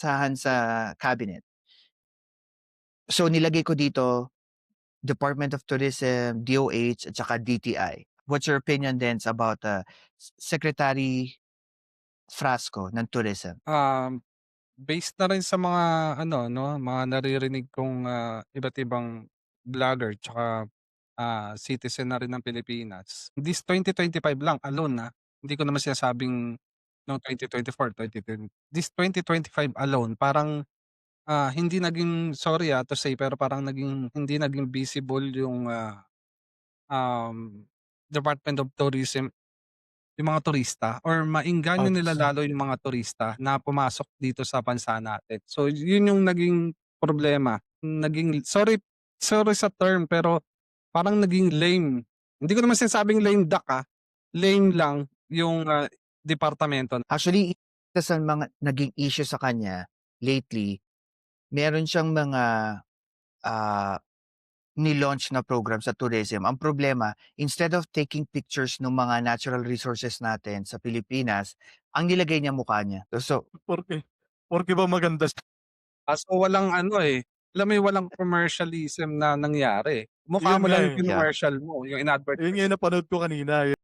Sahan sa cabinet. So nilagay ko dito Department of Tourism, DOH at saka DTI. What's your opinion then about, Secretary Frasco ng Tourism? Based na rin sa mga ano 'no, mga naririnig kong, iba't ibang vlogger tsaka, citizen na rin ng Pilipinas. This 2025 lang alone, hindi ko naman sinasabing noong 2024, 2020. This 2025 alone parang, hindi naging sorry, to say pero parang hindi naging visible yung, um, Department of Tourism, yung mga turista or maengganyo nila Ouch. lalo yung mga turista na pumasok dito sa bansa natin. So yun yung naging problema, naging sorry sorry sa term pero parang naging lame. Hindi ko naman sinasabing lame duck, lame lang yung, departamento. Actually, isa sa mga naging issue sa kanya lately, meron siyang mga, ah, ni-launch na program sa tourism. Ang problema, instead of taking pictures ng mga natural resources natin sa Pilipinas, ang nilagay niya mukha niya. So Porke porke ba maganda siya, Kaso walang ano, alam mo yung walang commercialism na nangyari. Mukha yun mo nga, lang yung eh. yeah. kinommercial mo, yung Yun nga in-advertise. yung napanood ko kanina, eh.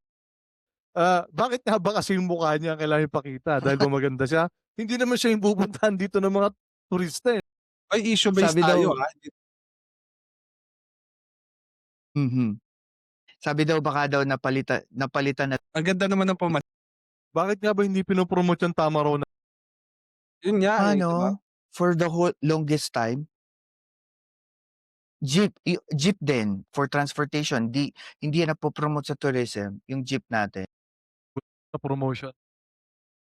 Bakit nga ba kasi yung mukha niya kailangan ipakita, dahil ba maganda siya? Hindi naman siya yung pupuntahan dito ng mga turista, eh. Ay, issue based Sabi tayo, daw mhm. Sabi daw baka daw napalitan na ang ganda naman ng Bakit nga ba hindi pino-promote yung tama raw na yun nga, 'di ba? ano, for the whole longest time, jeep din for transportation. Hindi yan napo-promote sa tourism, yung jeep natin. sa promotion?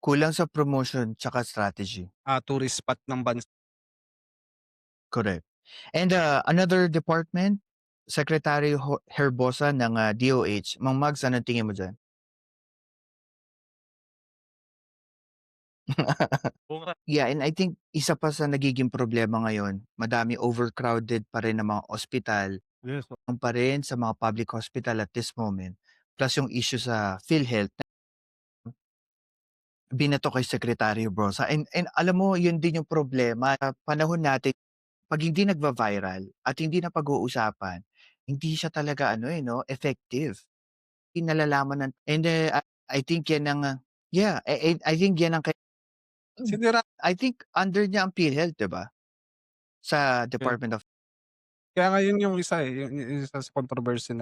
Kulang sa promotion tsaka strategy. Tourist spot ng bansa. Correct. And, another department, Secretary Herbosa ng, DOH. Mang Mags, anong tingin mo diyan? Oo nga, Yeah, and I think isa pa sa nagiging problema ngayon, madami overcrowded pa rin na mga ospital, yes. pa rin sa mga public hospital at this moment, plus yung issue sa PhilHealth na binato kay Secretary Brosa and alam mo yun din yung problema sa panahon natin 'pag hindi nagva-viral at hindi napag-uusapan, hindi siya talaga ano, 'no, effective. Hindi nalalaman ng and, I think yan ang, yeah, I think yan ang Sinira I think under niya ang PhilHealth, 'di ba? Sa Yes. Department of kaya nga yun yung isa, yung isa sa controversy na